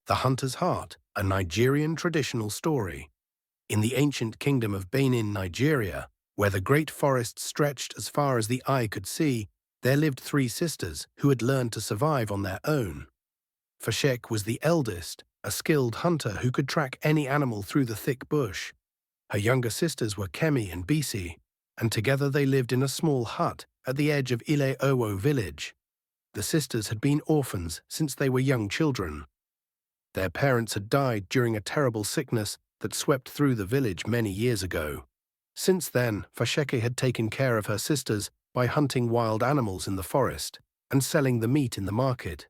The Hunter's Heart, a Nigerian traditional story. In the ancient kingdom of Benin, Nigeria, where the great forests stretched as far as the eye could see, there lived three sisters who had learned to survive on their own. Fasheke was the eldest, a skilled hunter who could track any animal through the thick bush. Her younger sisters were Kemi and Bisi, and together they lived in a small hut at the edge of Ile-Owo village. The sisters had been orphans since they were young children. Their parents had died during a terrible sickness that swept through the village many years ago. Since then, Fasheke had taken care of her sisters by hunting wild animals in the forest and selling the meat in the market.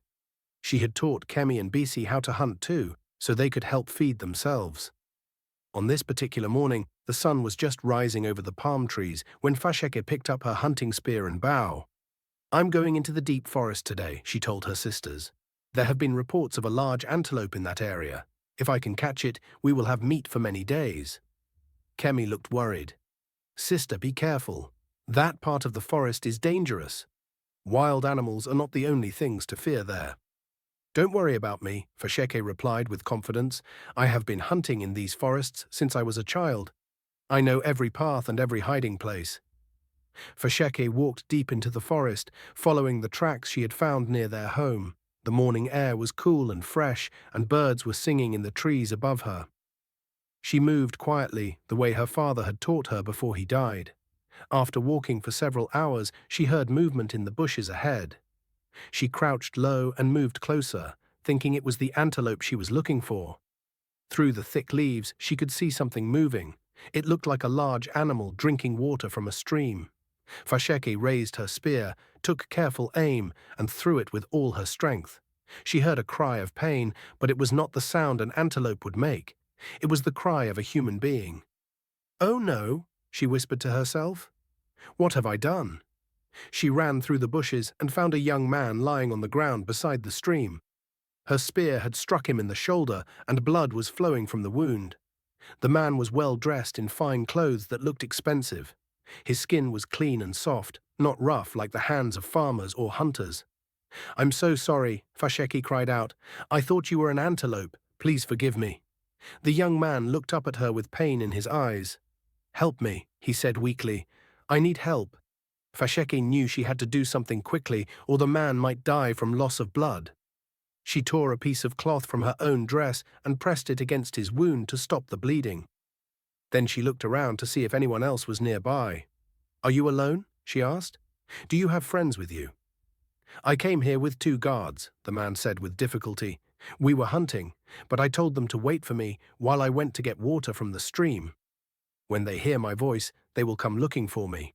She had taught Kemi and Bisi how to hunt too, so they could help feed themselves. On this particular morning, the sun was just rising over the palm trees when Fasheke picked up her hunting spear and bow. "I'm going into the deep forest today," she told her sisters. "There have been reports of a large antelope in that area. If I can catch it, we will have meat for many days." Kemi looked worried. "Sister, be careful. That part of the forest is dangerous. Wild animals are not the only things to fear there." "Don't worry about me," Fasheke replied with confidence. "I have been hunting in these forests since I was a child. I know every path and every hiding place." Fasheke walked deep into the forest, following the tracks she had found near their home. The morning air was cool and fresh, and birds were singing in the trees above her. She moved quietly, the way her father had taught her before he died. After walking for several hours, she heard movement in the bushes ahead. She crouched low and moved closer, thinking it was the antelope she was looking for. Through the thick leaves, she could see something moving. It looked like a large animal drinking water from a stream. Fasheke raised her spear, took careful aim, and threw it with all her strength. She heard a cry of pain, but it was not the sound an antelope would make. It was the cry of a human being. "Oh no," she whispered to herself. "What have I done?" She ran through the bushes and found a young man lying on the ground beside the stream. Her spear had struck him in the shoulder, and blood was flowing from the wound. The man was well dressed in fine clothes that looked expensive. His skin was clean and soft, not rough like the hands of farmers or hunters. "I'm so sorry," Fasheke cried out. "I thought you were an antelope. Please forgive me." The young man looked up at her with pain in his eyes. "Help me," he said weakly. "I need help." Fasheke knew she had to do something quickly, or the man might die from loss of blood. She tore a piece of cloth from her own dress and pressed it against his wound to stop the bleeding. Then she looked around to see if anyone else was nearby. "Are you alone?" she asked. "Do you have friends with you?" "I came here with 2 guards," the man said with difficulty. "We were hunting, but I told them to wait for me while I went to get water from the stream. When they hear my voice, they will come looking for me."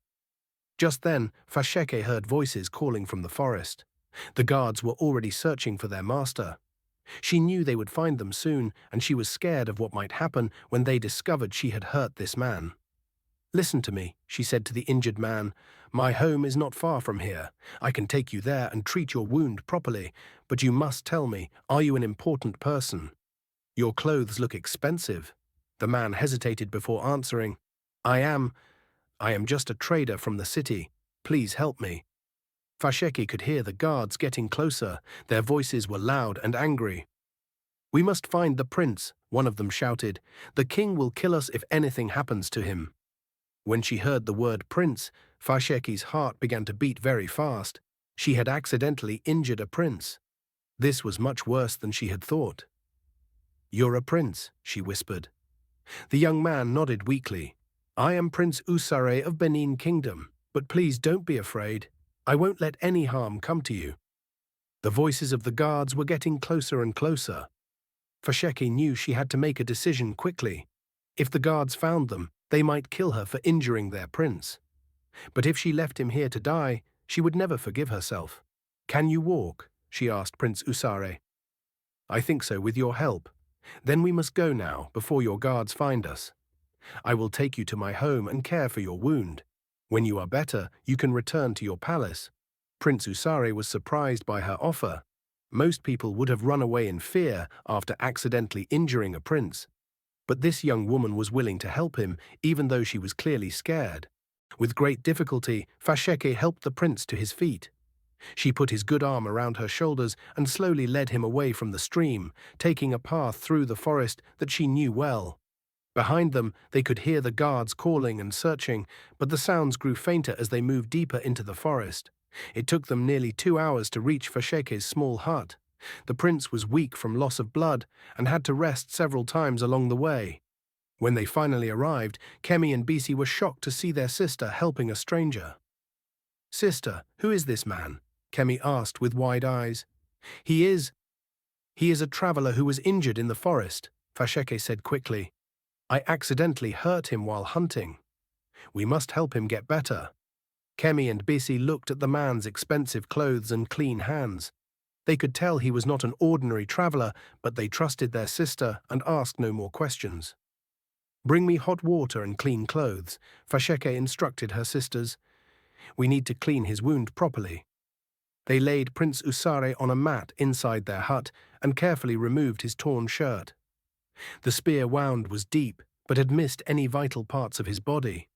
Just then, Fasheke heard voices calling from the forest. The guards were already searching for their master. She knew they would find them soon, and she was scared of what might happen when they discovered she had hurt this man. "Listen to me," she said to the injured man. "My home is not far from here. I can take you there and treat your wound properly, but you must tell me, are you an important person? Your clothes look expensive." The man hesitated before answering. I am just a trader from the city. Please help me." Fasheke could hear the guards getting closer. Their voices were loud and angry. "We must find the prince," one of them shouted. "The king will kill us if anything happens to him." When she heard the word prince, Fasheke's heart began to beat very fast. She had accidentally injured a prince. This was much worse than she had thought. "You're a prince," she whispered. The young man nodded weakly. "I am Prince Usare of Benin Kingdom, but please don't be afraid. I won't let any harm come to you." The voices of the guards were getting closer and closer. Fasheke knew she had to make a decision quickly. If the guards found them, they might kill her for injuring their prince. But if she left him here to die, she would never forgive herself. "Can you walk?" she asked Prince Usare. "I think so, with your help. Then we must go now, before your guards find us. I will take you to my home and care for your wound. When you are better, you can return to your palace." Prince Usare was surprised by her offer. Most people would have run away in fear after accidentally injuring a prince. But this young woman was willing to help him, even though she was clearly scared. With great difficulty, Fasheke helped the prince to his feet. She put his good arm around her shoulders and slowly led him away from the stream, taking a path through the forest that she knew well. Behind them, they could hear the guards calling and searching, but the sounds grew fainter as they moved deeper into the forest. It took them nearly 2 hours to reach Fasheke's small hut. The prince was weak from loss of blood and had to rest several times along the way. When they finally arrived, Kemi and Bisi were shocked to see their sister helping a stranger. "Sister, who is this man?" Kemi asked with wide eyes. He is a traveler who was injured in the forest," Fasheke said quickly. "I accidentally hurt him while hunting. We must help him get better." Kemi and Bisi looked at the man's expensive clothes and clean hands. They could tell he was not an ordinary traveler, but they trusted their sister and asked no more questions. "Bring me hot water and clean clothes," Fasheke instructed her sisters. "We need to clean his wound properly." They laid Prince Usare on a mat inside their hut and carefully removed his torn shirt. The spear wound was deep, but had missed any vital parts of his body.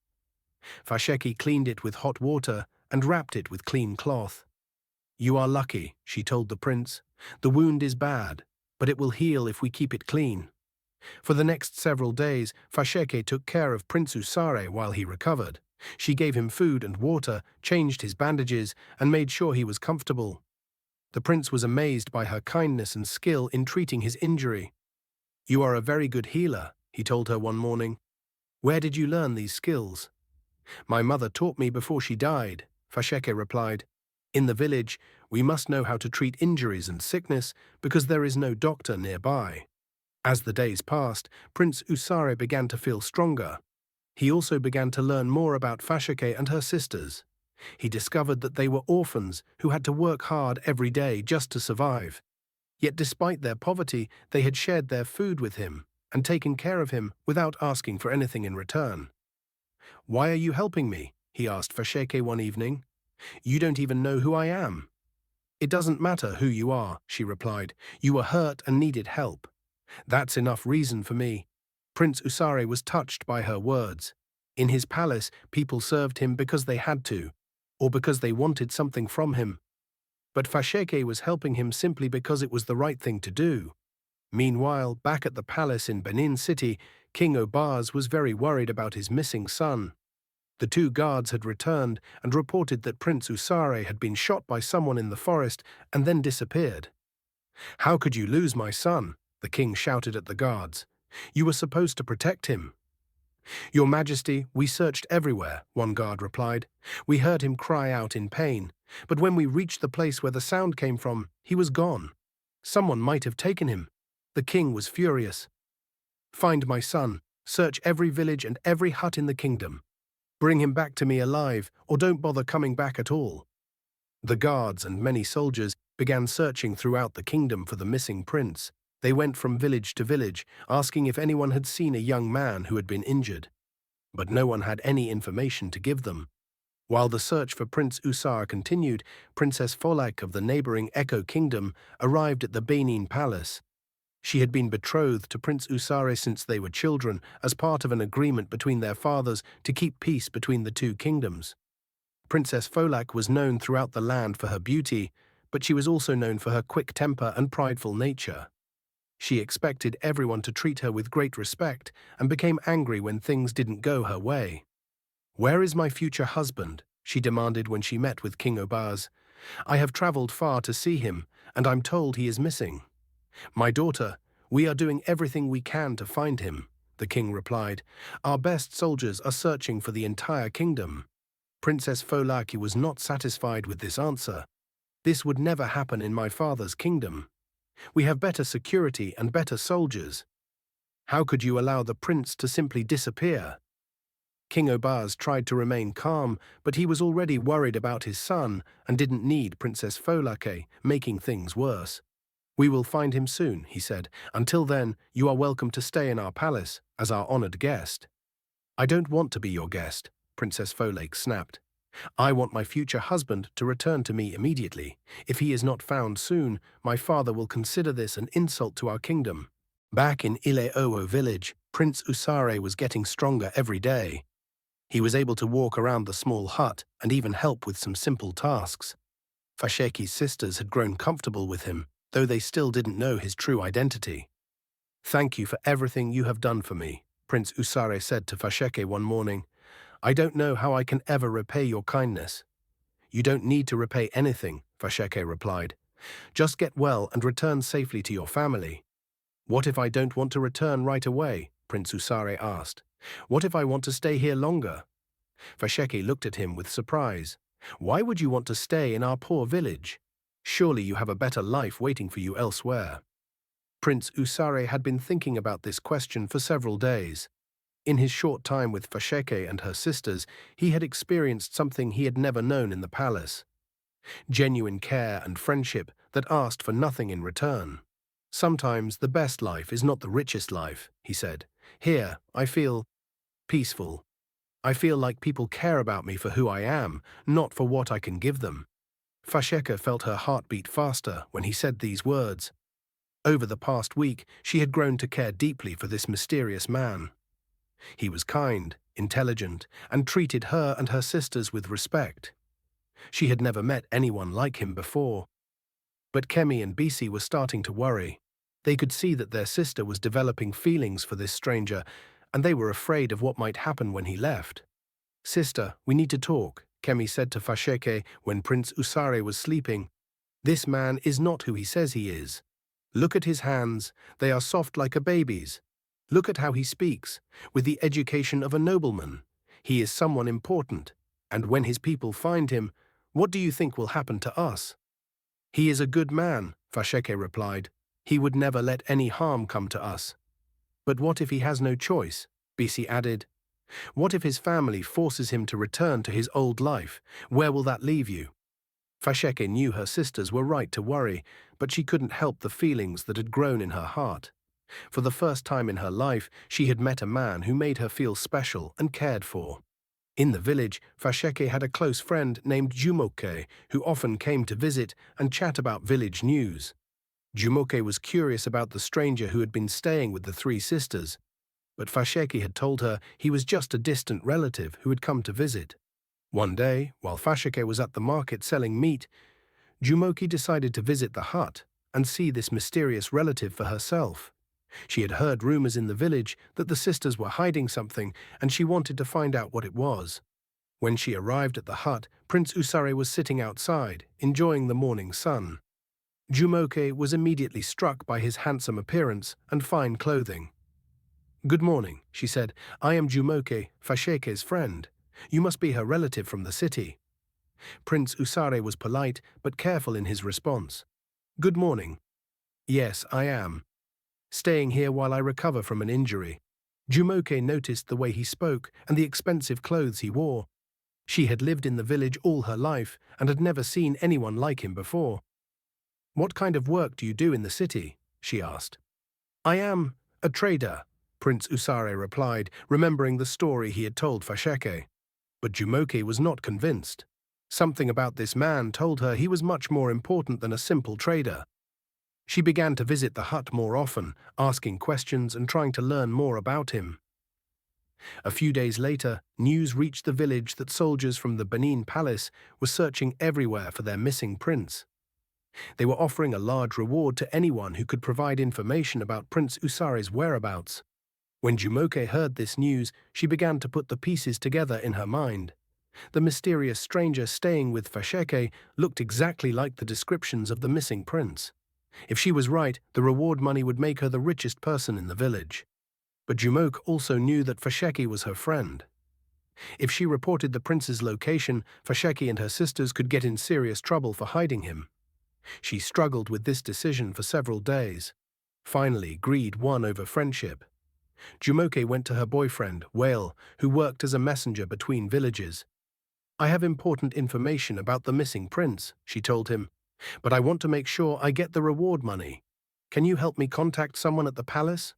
Fasheke cleaned it with hot water and wrapped it with clean cloth. "You are lucky," she told the prince. "The wound is bad, but it will heal if we keep it clean." For the next several days, Fasheke took care of Prince Usare while he recovered. She gave him food and water, changed his bandages, and made sure he was comfortable. The prince was amazed by her kindness and skill in treating his injury. "You are a very good healer," he told her one morning. "Where did you learn these skills?" "My mother taught me before she died," Fasheke replied. "In the village, we must know how to treat injuries and sickness because there is no doctor nearby." As the days passed, Prince Usare began to feel stronger. He also began to learn more about Fasheke and her sisters. He discovered that they were orphans who had to work hard every day just to survive. Yet despite their poverty, they had shared their food with him and taken care of him without asking for anything in return. "Why are you helping me?" he asked Fasheke one evening. "You don't even know who I am." "It doesn't matter who you are," she replied. "You were hurt and needed help. That's enough reason for me." Prince Usare was touched by her words. In his palace, people served him because they had to, or because they wanted something from him. But Fasheke was helping him simply because it was the right thing to do. Meanwhile, back at the palace in Benin City, King Obaz was very worried about his missing son. The two guards had returned and reported that Prince Usare had been shot by someone in the forest and then disappeared. "How could you lose my son?" the king shouted at the guards. "You were supposed to protect him." "Your Majesty, we searched everywhere," one guard replied. "We heard him cry out in pain, but when we reached the place where the sound came from, he was gone. Someone might have taken him." The king was furious. "Find my son, search every village and every hut in the kingdom. Bring him back to me alive, or don't bother coming back at all." The guards and many soldiers began searching throughout the kingdom for the missing prince. They went from village to village, asking if anyone had seen a young man who had been injured. But no one had any information to give them. While the search for Prince Usare continued, Princess Folak of the neighboring Echo Kingdom arrived at the Benin Palace. She had been betrothed to Prince Usare since they were children, as part of an agreement between their fathers to keep peace between the two kingdoms. Princess Folak was known throughout the land for her beauty, but she was also known for her quick temper and prideful nature. She expected everyone to treat her with great respect and became angry when things didn't go her way. "Where is my future husband?" she demanded when she met with King Obaz. "I have traveled far to see him, and I'm told he is missing." "My daughter, we are doing everything we can to find him," the king replied. "Our best soldiers are searching for the entire kingdom." Princess Folaki was not satisfied with this answer. "This would never happen in my father's kingdom. We have better security and better soldiers. How could you allow the prince to simply disappear?" King Obaz tried to remain calm, but he was already worried about his son and didn't need Princess Folake making things worse. "We will find him soon," he said. "Until then, you are welcome to stay in our palace as our honored guest." "I don't want to be your guest," Princess Folake snapped. "I want my future husband to return to me immediately. If he is not found soon, my father will consider this an insult to our kingdom." Back in Ile-Owo village, Prince Usare was getting stronger every day. He was able to walk around the small hut and even help with some simple tasks. Fasheke's sisters had grown comfortable with him, though they still didn't know his true identity. "Thank you for everything you have done for me," Prince Usare said to Fasheke one morning. "I don't know how I can ever repay your kindness." "You don't need to repay anything," Fasheke replied. "Just get well and return safely to your family." "What if I don't want to return right away?" Prince Usare asked. "What if I want to stay here longer?" Fasheke looked at him with surprise. "Why would you want to stay in our poor village? Surely you have a better life waiting for you elsewhere." Prince Usare had been thinking about this question for several days. In his short time with Fasheke and her sisters, he had experienced something he had never known in the palace: genuine care and friendship that asked for nothing in return. "Sometimes the best life is not the richest life," he said. "Here, I feel peaceful. I feel like people care about me for who I am, not for what I can give them." Fasheke felt her heart beat faster when he said these words. Over the past week, she had grown to care deeply for this mysterious man. He was kind, intelligent, and treated her and her sisters with respect. She had never met anyone like him before. But Kemi and Bisi were starting to worry. They could see that their sister was developing feelings for this stranger, and they were afraid of what might happen when he left. "Sister, we need to talk," Kemi said to Fasheke when Prince Usare was sleeping. "This man is not who he says he is. Look at his hands, they are soft like a baby's. Look at how he speaks, with the education of a nobleman. He is someone important, and when his people find him, what do you think will happen to us?" "He is a good man," Fasheke replied. "He would never let any harm come to us." "But what if he has no choice?" Bisi added. "What if his family forces him to return to his old life? Where will that leave you?" Fasheke knew her sisters were right to worry, but she couldn't help the feelings that had grown in her heart. For the first time in her life, she had met a man who made her feel special and cared for. In the village, Fasheke had a close friend named Jumoke, who often came to visit and chat about village news. Jumoke was curious about the stranger who had been staying with the three sisters, but Fasheke had told her he was just a distant relative who had come to visit. One day, while Fasheke was at the market selling meat, Jumoke decided to visit the hut and see this mysterious relative for herself. She had heard rumors in the village that the sisters were hiding something, and she wanted to find out what it was. When she arrived at the hut, Prince Usare was sitting outside, enjoying the morning sun. Jumoke was immediately struck by his handsome appearance and fine clothing. "Good morning," she said. "I am Jumoke, Fasheke's friend. You must be her relative from the city." Prince Usare was polite but careful in his response. "Good morning. Yes, I am. Staying here while I recover from an injury." Jumoke noticed the way he spoke and the expensive clothes he wore. She had lived in the village all her life and had never seen anyone like him before. "What kind of work do you do in the city?" she asked. "I am a trader," Prince Usare replied, remembering the story he had told Fasheke. But Jumoke was not convinced. Something about this man told her he was much more important than a simple trader. She began to visit the hut more often, asking questions and trying to learn more about him. A few days later, news reached the village that soldiers from the Benin Palace were searching everywhere for their missing prince. They were offering a large reward to anyone who could provide information about Prince Usare's whereabouts. When Jumoke heard this news, she began to put the pieces together in her mind. The mysterious stranger staying with Fasheke looked exactly like the descriptions of the missing prince. If she was right, the reward money would make her the richest person in the village. But Jumoke also knew that Fasheke was her friend. If she reported the prince's location, Fasheke and her sisters could get in serious trouble for hiding him. She struggled with this decision for several days. Finally, greed won over friendship. Jumoke went to her boyfriend, Whale, who worked as a messenger between villages. "I have important information about the missing prince," she told him, "but I want to make sure I get the reward money. Can you help me contact someone at the palace?"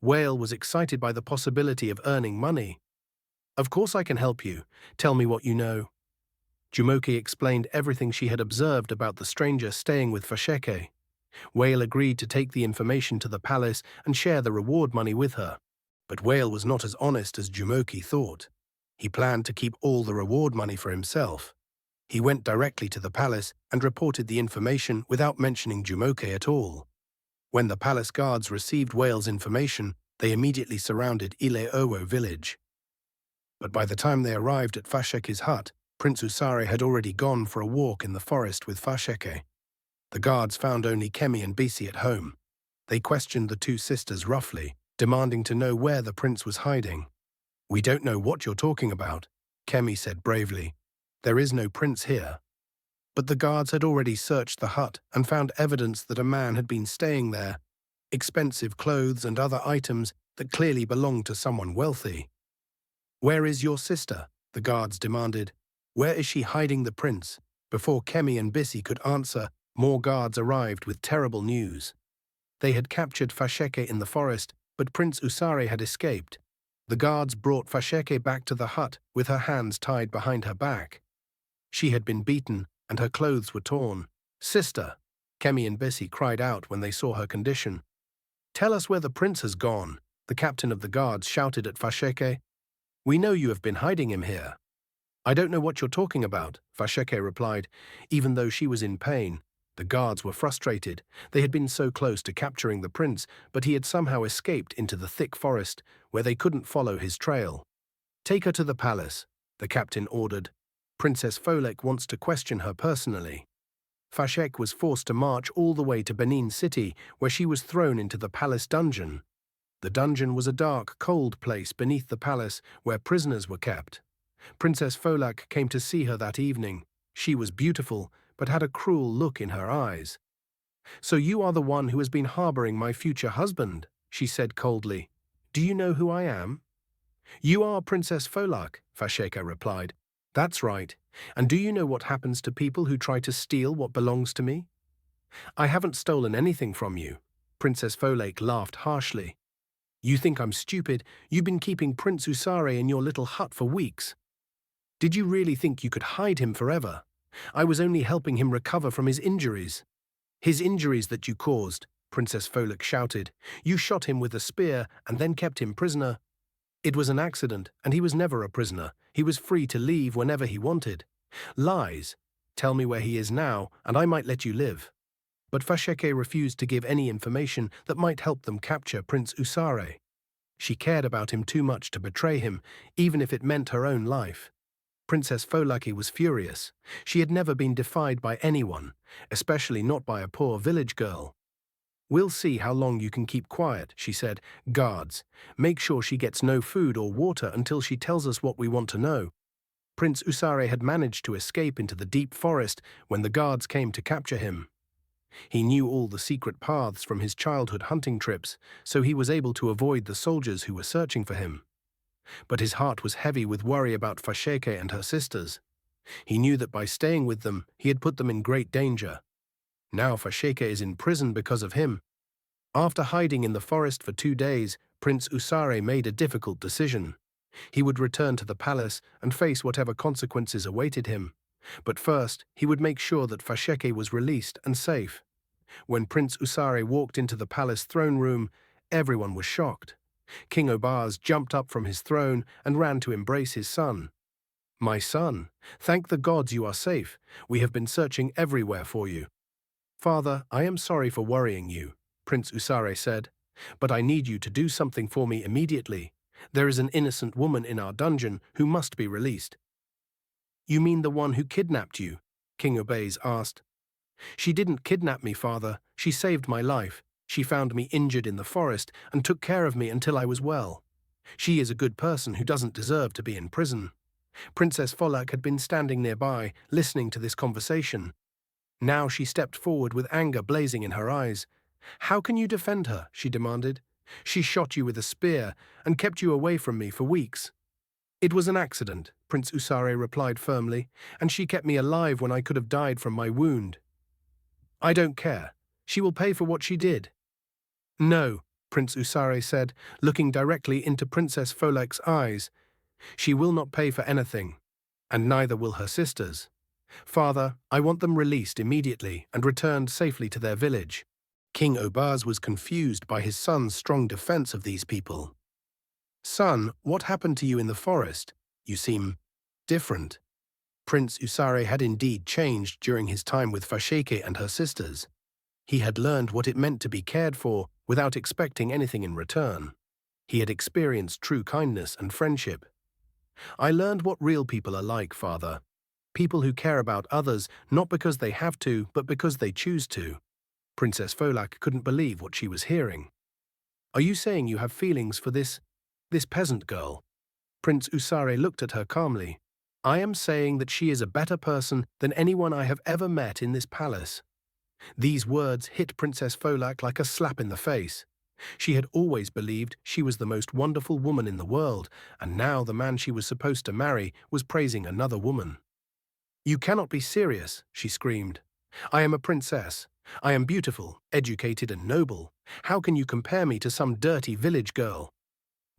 Whale was excited by the possibility of earning money. "Of course I can help you. Tell me what you know." Jumoke explained everything she had observed about the stranger staying with Fasheke. Whale agreed to take the information to the palace and share the reward money with her. But Whale was not as honest as Jumoke thought. He planned to keep all the reward money for himself. He went directly to the palace and reported the information without mentioning Jumoke at all. When the palace guards received Whale's information, they immediately surrounded Ile-Owo village. But by the time they arrived at Fasheke's hut, Prince Usare had already gone for a walk in the forest with Fasheke. The guards found only Kemi and Bisi at home. They questioned the two sisters roughly, demanding to know where the prince was hiding. "We don't know what you're talking about," Kemi said bravely. "There is no prince here." But the guards had already searched the hut and found evidence that a man had been staying there, expensive clothes and other items that clearly belonged to someone wealthy. "Where is your sister?" the guards demanded. "Where is she hiding the prince?" Before Kemi and Bisi could answer, more guards arrived with terrible news. They had captured Fasheke in the forest, but Prince Usare had escaped. The guards brought Fasheke back to the hut with her hands tied behind her back. She had been beaten, and her clothes were torn. "Sister!" Kemi and Bisi cried out when they saw her condition. "Tell us where the prince has gone," the captain of the guards shouted at Fasheke. "We know you have been hiding him here." "I don't know what you're talking about," Fasheke replied, even though she was in pain. The guards were frustrated. They had been so close to capturing the prince, but he had somehow escaped into the thick forest, where they couldn't follow his trail. "Take her to the palace," the captain ordered. "Princess Folek wants to question her personally." Fasheke was forced to march all the way to Benin City, where she was thrown into the palace dungeon. The dungeon was a dark, cold place beneath the palace where prisoners were kept. Princess Folek came to see her that evening. She was beautiful, but had a cruel look in her eyes. "So you are the one who has been harboring my future husband," she said coldly. "Do you know who I am?" "You are Princess Folek," Fasheke replied. "That's right. And do you know what happens to people who try to steal what belongs to me?" "I haven't stolen anything from you." Princess Folek laughed harshly. "You think I'm stupid? You've been keeping Prince Usare in your little hut for weeks. Did you really think you could hide him forever? I was only helping him recover from his injuries." "His injuries that you caused," Princess Folek shouted. "You shot him with a spear and then kept him prisoner." "It was an accident, and he was never a prisoner. He was free to leave whenever he wanted." "Lies. Tell me where he is now, and I might let you live." But Fasheke refused to give any information that might help them capture Prince Usare. She cared about him too much to betray him, even if it meant her own life. Princess Folake was furious. She had never been defied by anyone, especially not by a poor village girl. "We'll see how long you can keep quiet," she said. "Guards, make sure she gets no food or water until she tells us what we want to know." Prince Usare had managed to escape into the deep forest when the guards came to capture him. He knew all the secret paths from his childhood hunting trips, so he was able to avoid the soldiers who were searching for him. But his heart was heavy with worry about Fasheke and her sisters. He knew that by staying with them, he had put them in great danger. Now Fasheke is in prison because of him. After hiding in the forest for 2 days, Prince Usare made a difficult decision. He would return to the palace and face whatever consequences awaited him. But first, he would make sure that Fasheke was released and safe. When Prince Usare walked into the palace throne room, everyone was shocked. King Obaz jumped up from his throne and ran to embrace his son. "My son, thank the gods you are safe. We have been searching everywhere for you." "Father, I am sorry for worrying you," Prince Usare said, "but I need you to do something for me immediately. There is an innocent woman in our dungeon who must be released." "You mean the one who kidnapped you?" King Obaz asked. "She didn't kidnap me, father. She saved my life. She found me injured in the forest and took care of me until I was well. She is a good person who doesn't deserve to be in prison." Princess Folak had been standing nearby, listening to this conversation. Now she stepped forward with anger blazing in her eyes. "How can you defend her?" she demanded. "She shot you with a spear and kept you away from me for weeks." "It was an accident," Prince Usare replied firmly, "and she kept me alive when I could have died from my wound." "I don't care. She will pay for what she did." "No," Prince Usare said, looking directly into Princess Folek's eyes. "She will not pay for anything, and neither will her sisters. Father, I want them released immediately and returned safely to their village." King Obaz was confused by his son's strong defense of these people. "Son, what happened to you in the forest? You seem different." Prince Usare had indeed changed during his time with Fasheke and her sisters. He had learned what it meant to be cared for without expecting anything in return. He had experienced true kindness and friendship. I learned what real people are like, Father. People who care about others not because they have to, but because they choose to. Princess Folak couldn't believe what she was hearing. Are you saying you have feelings for this peasant girl? Prince Usare looked at her calmly. I am saying that she is a better person than anyone I have ever met in this palace. These words hit Princess Folak like a slap in the face. She had always believed she was the most wonderful woman in the world, and now the man she was supposed to marry was praising another woman. You cannot be serious, she screamed. I am a princess. I am beautiful, educated, and noble. How can you compare me to some dirty village girl?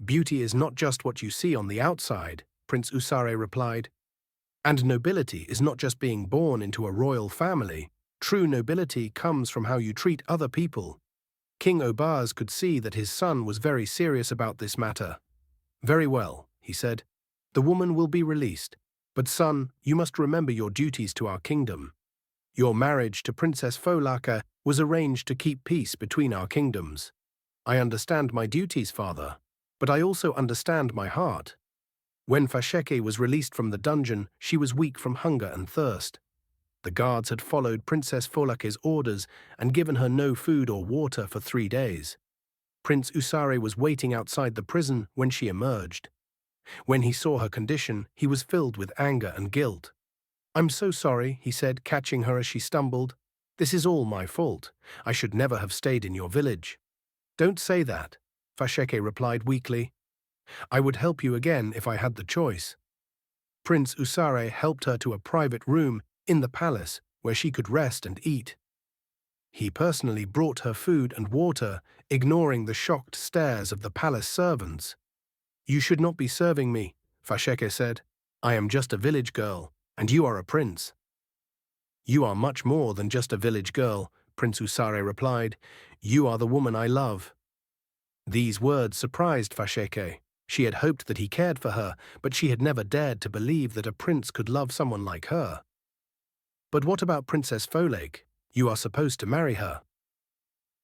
Beauty is not just what you see on the outside, Prince Usare replied. And nobility is not just being born into a royal family. True nobility comes from how you treat other people. King Obaz could see that his son was very serious about this matter. Very well, he said. The woman will be released. But son, you must remember your duties to our kingdom. Your marriage to Princess Folaka was arranged to keep peace between our kingdoms. I understand my duties, father, but I also understand my heart. When Fasheke was released from the dungeon, she was weak from hunger and thirst. The guards had followed Princess Folake's orders and given her no food or water for 3 days. Prince Usare was waiting outside the prison when she emerged. When he saw her condition, he was filled with anger and guilt. I'm so sorry, he said, catching her as she stumbled. This is all my fault. I should never have stayed in your village. Don't say that, Fasheke replied weakly. I would help you again if I had the choice. Prince Usare helped her to a private room in the palace where she could rest and eat. He personally brought her food and water, ignoring the shocked stares of the palace servants. You should not be serving me, Fasheke said. I am just a village girl, and you are a prince. You are much more than just a village girl, Prince Usare replied. You are the woman I love. These words surprised Fasheke. She had hoped that he cared for her, but she had never dared to believe that a prince could love someone like her. But what about Princess Folake? You are supposed to marry her.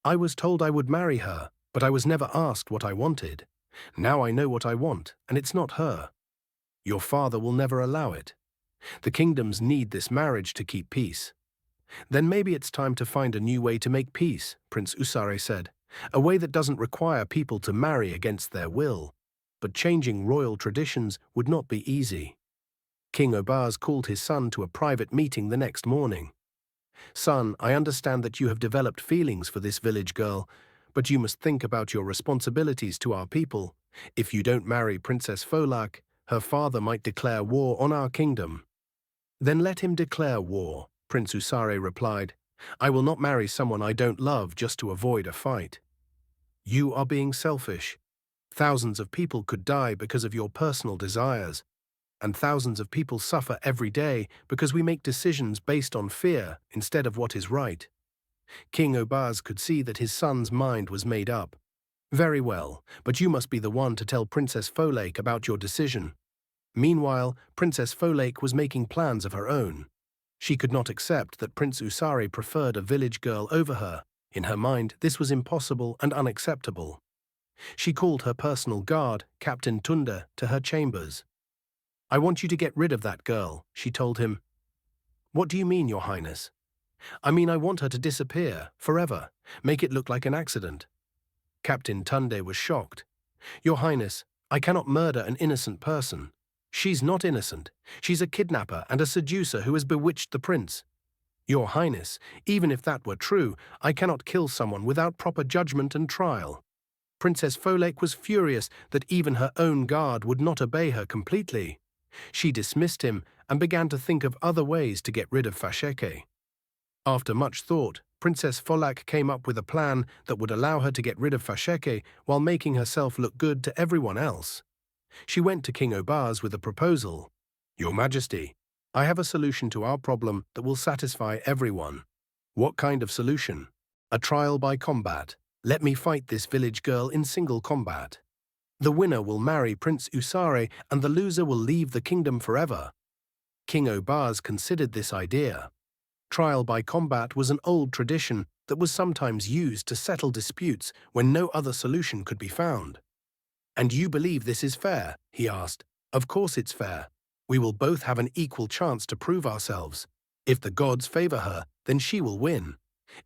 I was told I would marry her, but I was never asked what I wanted. Now I know what I want, and it's not her. Your father will never allow it. The kingdoms need this marriage to keep peace. Then maybe it's time to find a new way to make peace, Prince Usare said. A way that doesn't require people to marry against their will. But changing royal traditions would not be easy. King Obaz called his son to a private meeting the next morning. Son, I understand that you have developed feelings for this village girl, but you must think about your responsibilities to our people. If you don't marry Princess Folak, her father might declare war on our kingdom. Then let him declare war, Prince Usare replied. I will not marry someone I don't love just to avoid a fight. You are being selfish. Thousands of people could die because of your personal desires, and thousands of people suffer every day because we make decisions based on fear instead of what is right. King Obaz could see that his son's mind was made up. Very well, but you must be the one to tell Princess Folake about your decision. Meanwhile, Princess Folake was making plans of her own. She could not accept that Prince Usare preferred a village girl over her. In her mind, this was impossible and unacceptable. She called her personal guard, Captain Tunda, to her chambers. I want you to get rid of that girl, she told him. What do you mean, Your Highness? I mean, I want her to disappear, forever. Make it look like an accident. Captain Tunde was shocked. Your Highness, I cannot murder an innocent person. She's not innocent. She's a kidnapper and a seducer who has bewitched the prince. Your Highness, even if that were true, I cannot kill someone without proper judgment and trial. Princess Folake was furious that even her own guard would not obey her completely. She dismissed him and began to think of other ways to get rid of Fasheke. After much thought, Princess Folak came up with a plan that would allow her to get rid of Fasheke while making herself look good to everyone else. She went to King Obaz with a proposal. Your Majesty, I have a solution to our problem that will satisfy everyone. What kind of solution? A trial by combat. Let me fight this village girl in single combat. The winner will marry Prince Usare and the loser will leave the kingdom forever. King Obaz considered this idea. Trial by combat was an old tradition that was sometimes used to settle disputes when no other solution could be found. "And you believe this is fair?" he asked. "Of course it's fair. We will both have an equal chance to prove ourselves. If the gods favor her, then she will win.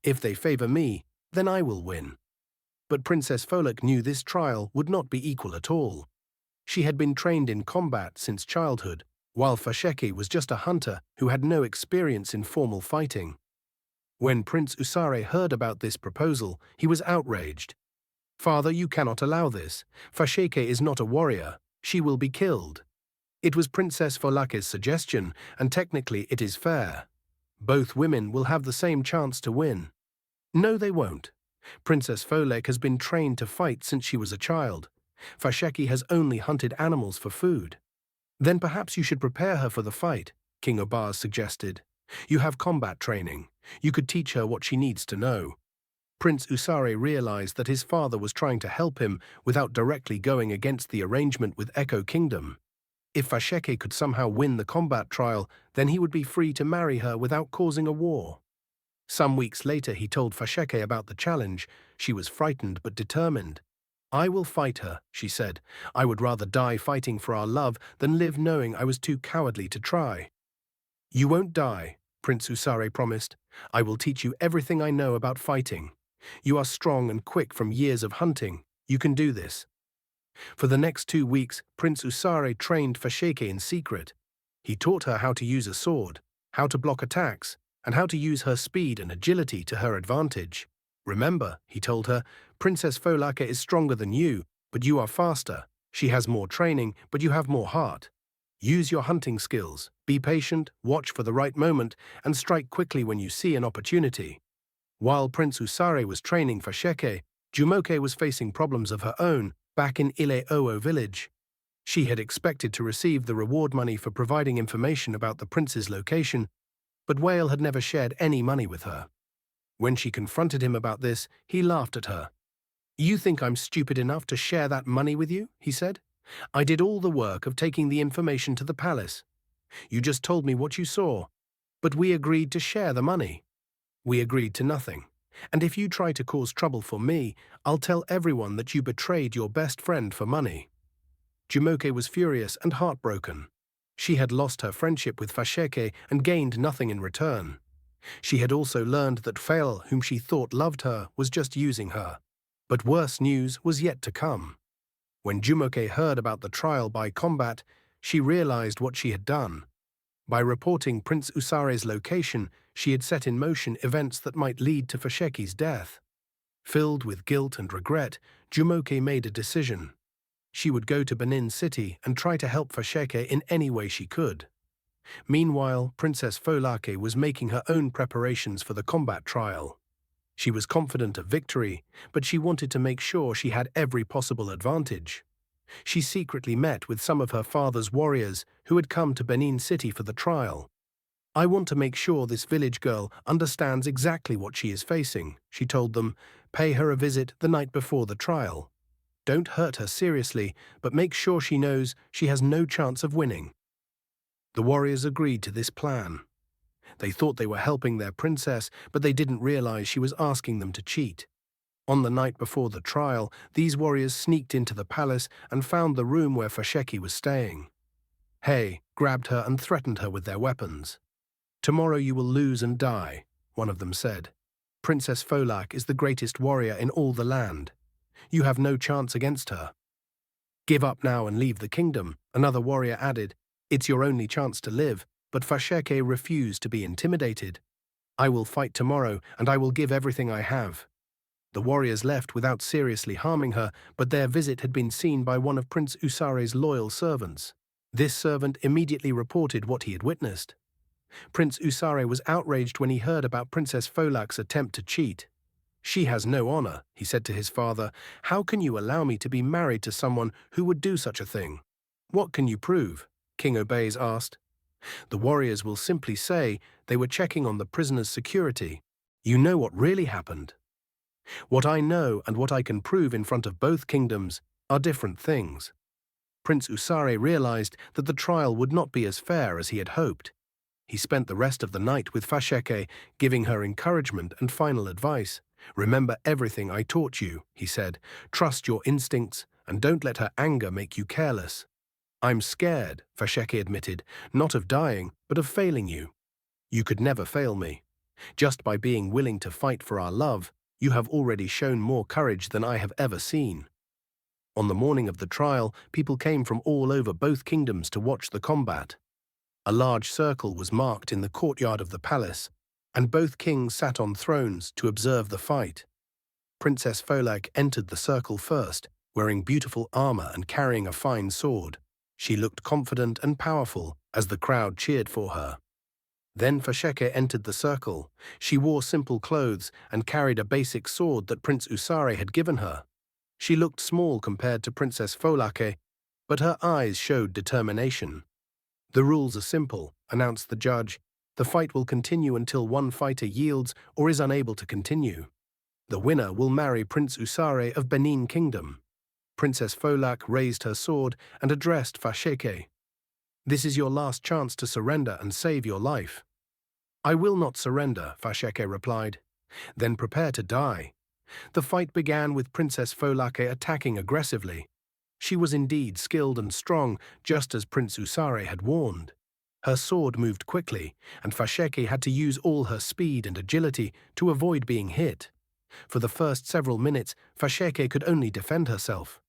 If they favor me, then I will win." But Princess Folak knew this trial would not be equal at all. She had been trained in combat since childhood, while Fasheke was just a hunter who had no experience in formal fighting. When Prince Usare heard about this proposal, he was outraged. "Father, you cannot allow this. Fasheke is not a warrior. She will be killed." It was Princess Folake's suggestion, and technically it is fair. Both women will have the same chance to win. No, they won't. Princess Folek has been trained to fight since she was a child. Fasheke has only hunted animals for food. Then perhaps you should prepare her for the fight, King Obaz suggested. You have combat training. You could teach her what she needs to know. Prince Usare realized that his father was trying to help him without directly going against the arrangement with Echo Kingdom. If Fasheke could somehow win the combat trial, then he would be free to marry her without causing a war. Some weeks later he told Fasheke about the challenge. She was frightened but determined. "I will fight her," she said. "I would rather die fighting for our love than live knowing I was too cowardly to try." "You won't die," Prince Usare promised. "I will teach you everything I know about fighting. You are strong and quick from years of hunting. You can do this." For the next 2 weeks, Prince Usare trained Fasheke in secret. He taught her how to use a sword, how to block attacks, and how to use her speed and agility to her advantage. "Remember," he told her, "Princess Folake is stronger than you, but you are faster. She has more training, but you have more heart. Use your hunting skills, be patient, watch for the right moment, and strike quickly when you see an opportunity." While Prince Usare was training Fasheke, Jumoke was facing problems of her own back in Ile-Owo village. She had expected to receive the reward money for providing information about the prince's location, but Whale had never shared any money with her. When she confronted him about this, he laughed at her. "You think I'm stupid enough to share that money with you?" he said. "I did all the work of taking the information to the palace. You just told me what you saw, but we agreed to share the money. We agreed to nothing. And if you try to cause trouble for me, I'll tell everyone that you betrayed your best friend for money." Jumoke was furious and heartbroken. She had lost her friendship with Fasheke and gained nothing in return. She had also learned that Fail, whom she thought loved her, was just using her. But worse news was yet to come. When Jumoke heard about the trial by combat, she realized what she had done. By reporting Prince Usare's location, she had set in motion events that might lead to Fasheke's death. Filled with guilt and regret, Jumoke made a decision. She would go to Benin City and try to help Fasheke in any way she could. Meanwhile, Princess Folake was making her own preparations for the combat trial. She was confident of victory, but she wanted to make sure she had every possible advantage. She secretly met with some of her father's warriors who had come to Benin City for the trial. "I want to make sure this village girl understands exactly what she is facing," she told them. "Pay her a visit the night before the trial. Don't hurt her seriously, but make sure she knows she has no chance of winning." The warriors agreed to this plan. They thought they were helping their princess, but they didn't realize she was asking them to cheat. On the night before the trial, these warriors sneaked into the palace and found the room where Fasheke was staying. Hay grabbed her and threatened her with their weapons. "Tomorrow you will lose and die," one of them said. "Princess Folak is the greatest warrior in all the land. You have no chance against her." "Give up now and leave the kingdom," another warrior added. "It's your only chance to live." But Fasheke refused to be intimidated. "I will fight tomorrow, and I will give everything I have." The warriors left without seriously harming her, but their visit had been seen by one of Prince Usare's loyal servants. This servant immediately reported what he had witnessed. Prince Usare was outraged when he heard about Princess Folak's attempt to cheat. "She has no honor," he said to his father. "How can you allow me to be married to someone who would do such a thing?" "What can you prove?" King Obaz asked. "The warriors will simply say they were checking on the prisoner's security. You know what really happened." "What I know and what I can prove in front of both kingdoms are different things." Prince Usare realized that the trial would not be as fair as he had hoped. He spent the rest of the night with Fasheke, giving her encouragement and final advice. "Remember everything I taught you," he said. "Trust your instincts and don't let her anger make you careless." "I'm scared," Fasheke admitted, "not of dying, but of failing you. You could never fail me. Just by being willing to fight for our love, you have already shown more courage than I have ever seen." On the morning of the trial, people came from all over both kingdoms to watch the combat. A large circle was marked in the courtyard of the palace, and both kings sat on thrones to observe the fight. Princess Folak entered the circle first, wearing beautiful armor and carrying a fine sword. She looked confident and powerful as the crowd cheered for her. Then Fasheke entered the circle. She wore simple clothes and carried a basic sword that Prince Usare had given her. She looked small compared to Princess Folake, but her eyes showed determination. "The rules are simple," announced the judge. "The fight will continue until one fighter yields or is unable to continue. The winner will marry Prince Usare of Benin Kingdom." Princess Folak raised her sword and addressed Fasheke. "This is your last chance to surrender and save your life." "I will not surrender," Fasheke replied. "Then prepare to die." The fight began with Princess Folake attacking aggressively. She was indeed skilled and strong, just as Prince Usare had warned. Her sword moved quickly, and Fasheke had to use all her speed and agility to avoid being hit. For the first several minutes, Fasheke could only defend herself.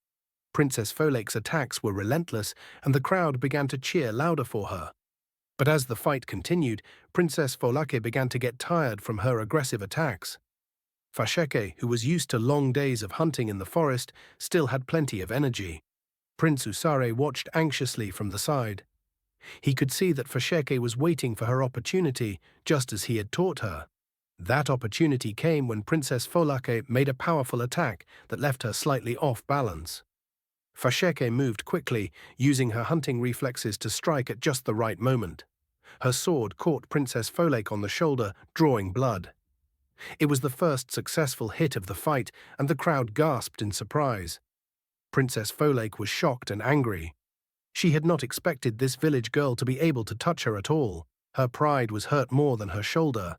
Princess Folak's attacks were relentless, and the crowd began to cheer louder for her. But as the fight continued, Princess Folake began to get tired from her aggressive attacks. Fasheke, who was used to long days of hunting in the forest, still had plenty of energy. Prince Usare watched anxiously from the side. He could see that Fasheke was waiting for her opportunity, just as he had taught her. That opportunity came when Princess Folake made a powerful attack that left her slightly off balance. Fasheke moved quickly, using her hunting reflexes to strike at just the right moment. Her sword caught Princess Folake on the shoulder, drawing blood. It was the first successful hit of the fight, and the crowd gasped in surprise. Princess Folake was shocked and angry. She had not expected this village girl to be able to touch her at all. Her pride was hurt more than her shoulder.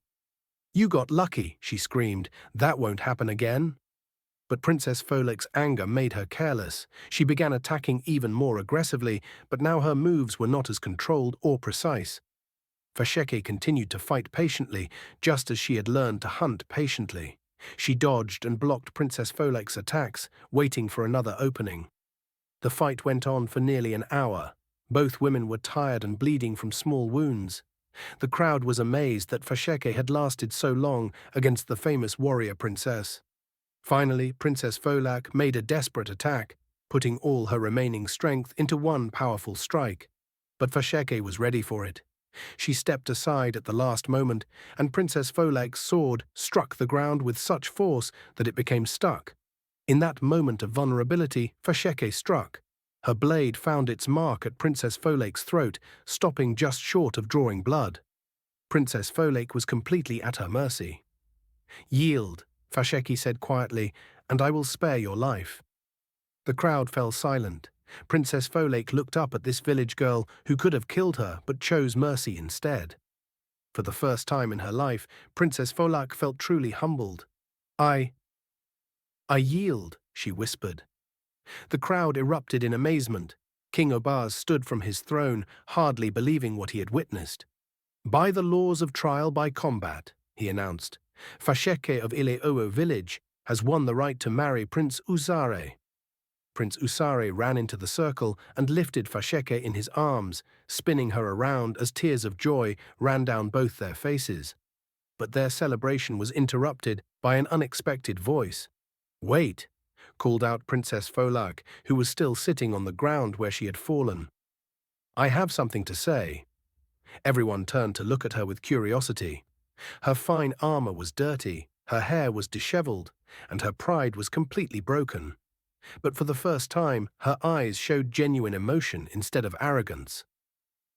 "You got lucky," she screamed. "That won't happen again." But Princess Folake's anger made her careless. She began attacking even more aggressively, but now her moves were not as controlled or precise. Fasheke continued to fight patiently, just as she had learned to hunt patiently. She dodged and blocked Princess Folake's attacks, waiting for another opening. The fight went on for nearly an hour. Both women were tired and bleeding from small wounds. The crowd was amazed that Fasheke had lasted so long against the famous warrior princess. Finally, Princess Folak made a desperate attack, putting all her remaining strength into one powerful strike. But Fasheke was ready for it. She stepped aside at the last moment, and Princess Folak's sword struck the ground with such force that it became stuck. In that moment of vulnerability, Fasheke struck. Her blade found its mark at Princess Folak's throat, stopping just short of drawing blood. Princess Folake was completely at her mercy. "Yield," Fasheke said quietly, "and I will spare your life." The crowd fell silent. Princess Folake looked up at this village girl who could have killed her but chose mercy instead. For the first time in her life, Princess Folak felt truly humbled. I yield," she whispered. The crowd erupted in amazement. King Obaz stood from his throne, hardly believing what he had witnessed. "By the laws of trial by combat," he announced, "Fasheke of Ileowo village has won the right to marry Prince Usare." Prince Usare ran into the circle and lifted Fasheke in his arms, spinning her around as tears of joy ran down both their faces. But their celebration was interrupted by an unexpected voice. "Wait," called out Princess Folak, who was still sitting on the ground where she had fallen. "I have something to say." Everyone turned to look at her with curiosity. Her fine armor was dirty, her hair was disheveled, and her pride was completely broken. But for the first time, her eyes showed genuine emotion instead of arrogance.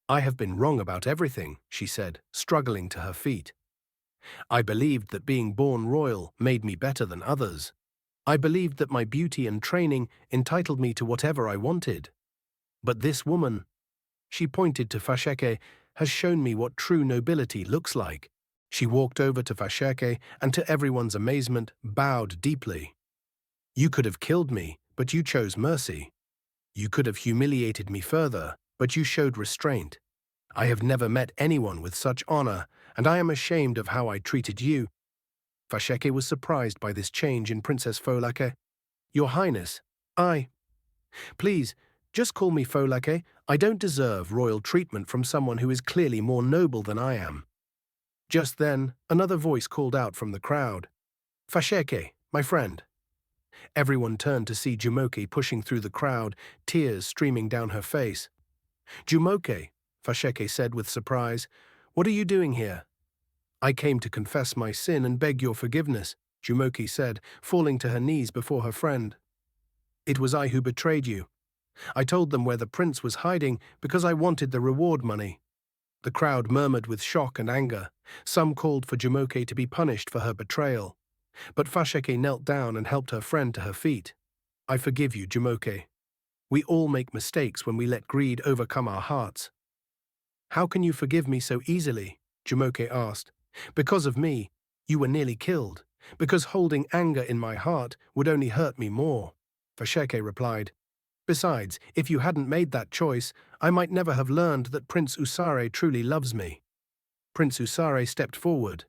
"I have been wrong about everything," she said, struggling to her feet. "I believed that being born royal made me better than others. I believed that my beauty and training entitled me to whatever I wanted. But this woman, she pointed to Fasheke, has shown me what true nobility looks like. She walked over to Fasheke and, to everyone's amazement, bowed deeply. You could have killed me, but you chose mercy. You could have humiliated me further, but you showed restraint. I have never met anyone with such honor, and I am ashamed of how I treated you. Fasheke was surprised by this change in Princess Folake. Your Highness, please, just call me Folake. I don't deserve royal treatment from someone who is clearly more noble than I am. Just then, another voice called out from the crowd. Fasheke, my friend. Everyone turned to see Jumoke pushing through the crowd, tears streaming down her face. Jumoke, Fasheke said with surprise, what are you doing here? I came to confess my sin and beg your forgiveness, Jumoke said, falling to her knees before her friend. It was I who betrayed you. I told them where the prince was hiding because I wanted the reward money. The crowd murmured with shock and anger. Some called for Jumoke to be punished for her betrayal. But Fasheke knelt down and helped her friend to her feet. I forgive you, Jumoke. We all make mistakes when we let greed overcome our hearts. How can you forgive me so easily? Jumoke asked. Because of me, you were nearly killed. Because holding anger in my heart would only hurt me more. Fasheke replied. Besides, if you hadn't made that choice, I might never have learned that Prince Usare truly loves me. Prince Usare stepped forward.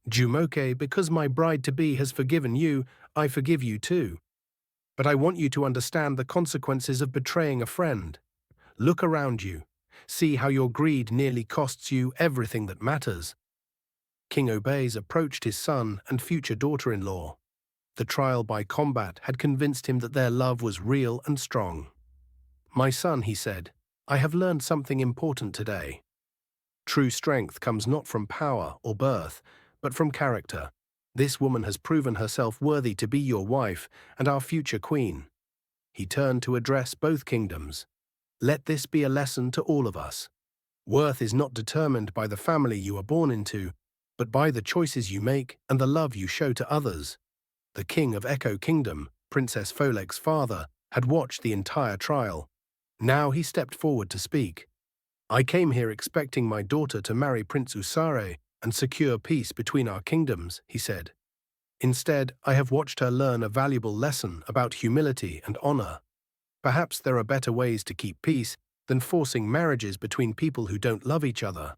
Jumoke, because my bride-to-be has forgiven you, I forgive you too. But I want you to understand the consequences of betraying a friend. Look around you. See how your greed nearly costs you everything that matters. King Obeys approached his son and future daughter-in-law. The trial by combat had convinced him that their love was real and strong. My son, he said, I have learned something important today. True strength comes not from power or birth, but from character. This woman has proven herself worthy to be your wife and our future queen. He turned to address both kingdoms. Let this be a lesson to all of us. Worth is not determined by the family you are born into, but by the choices you make and the love you show to others. The king of Echo Kingdom, Princess Folek's father, had watched the entire trial. Now he stepped forward to speak. I came here expecting my daughter to marry Prince Usare and secure peace between our kingdoms, he said. Instead, I have watched her learn a valuable lesson about humility and honor. Perhaps there are better ways to keep peace than forcing marriages between people who don't love each other.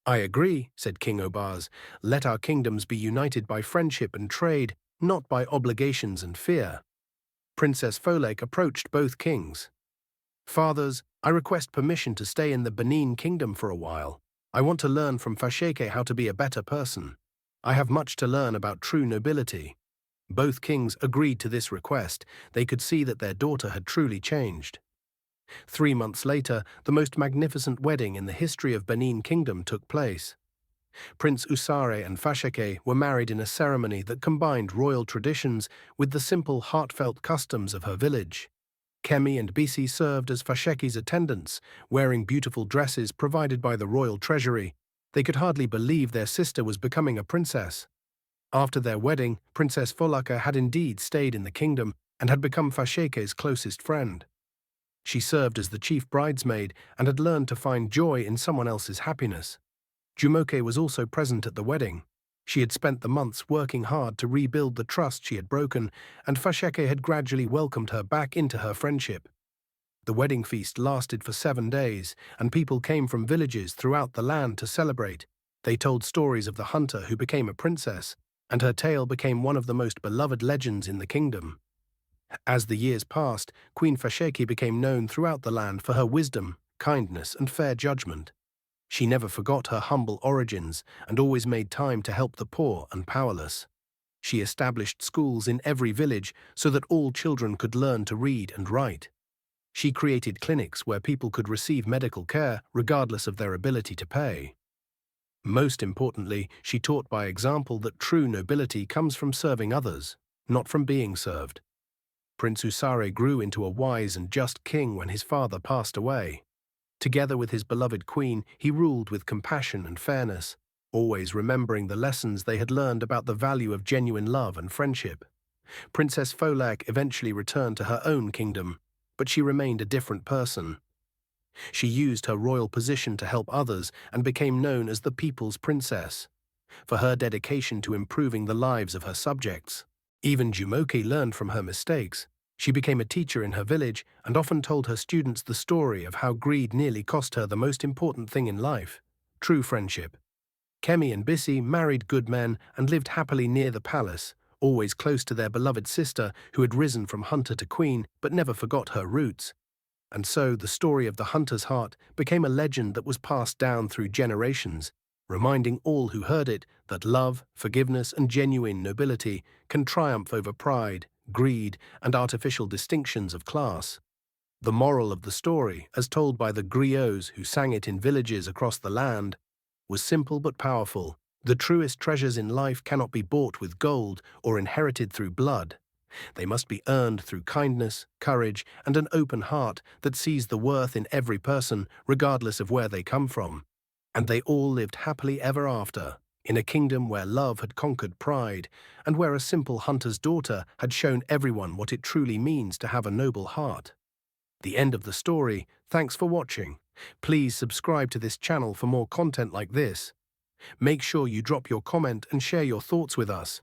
I agree, said King Obaz. Let our kingdoms be united by friendship and trade, not by obligations and fear. Princess Folek approached both kings. Fathers, I request permission to stay in the Benin Kingdom for a while. I want to learn from Fasheke how to be a better person. I have much to learn about true nobility. Both kings agreed to this request. They could see that their daughter had truly changed. 3 months later, the most magnificent wedding in the history of Benin Kingdom took place. Prince Usare and Fasheke were married in a ceremony that combined royal traditions with the simple, heartfelt customs of her village. Kemi and Bisi served as Fasheke's attendants, wearing beautiful dresses provided by the royal treasury. They could hardly believe their sister was becoming a princess. After their wedding, Princess Folake had indeed stayed in the kingdom and had become Fasheke's closest friend. She served as the chief bridesmaid and had learned to find joy in someone else's happiness. Jumoke was also present at the wedding. She had spent the months working hard to rebuild the trust she had broken, and Fasheke had gradually welcomed her back into her friendship. The wedding feast lasted for 7 days, and people came from villages throughout the land to celebrate. They told stories of the hunter who became a princess, and her tale became one of the most beloved legends in the kingdom. As the years passed, Queen Fasheke became known throughout the land for her wisdom, kindness, and fair judgment. She never forgot her humble origins and always made time to help the poor and powerless. She established schools in every village so that all children could learn to read and write. She created clinics where people could receive medical care regardless of their ability to pay. Most importantly, she taught by example that true nobility comes from serving others, not from being served. Prince Usare grew into a wise and just king when his father passed away. Together with his beloved queen, he ruled with compassion and fairness, always remembering the lessons they had learned about the value of genuine love and friendship. Princess Folake eventually returned to her own kingdom, but she remained a different person. She used her royal position to help others and became known as the People's Princess, for her dedication to improving the lives of her subjects. Even Jumoke learned from her mistakes. She became a teacher in her village and often told her students the story of how greed nearly cost her the most important thing in life: true friendship. Kemi and Bissi married good men and lived happily near the palace, always close to their beloved sister who had risen from hunter to queen but never forgot her roots. And so the story of the hunter's heart became a legend that was passed down through generations, reminding all who heard it that love, forgiveness, and genuine nobility can triumph over pride, greed, and artificial distinctions of class. The moral of the story, as told by the griots who sang it in villages across the land, was simple but powerful. The truest treasures in life cannot be bought with gold or inherited through blood. They must be earned through kindness, courage, and an open heart that sees the worth in every person, regardless of where they come from. And they all lived happily ever after, in a kingdom where love had conquered pride, and where a simple hunter's daughter had shown everyone what it truly means to have a noble heart. The end of the story. Thanks for watching. Please subscribe to this channel for more content like this. Make sure you drop your comment and share your thoughts with us.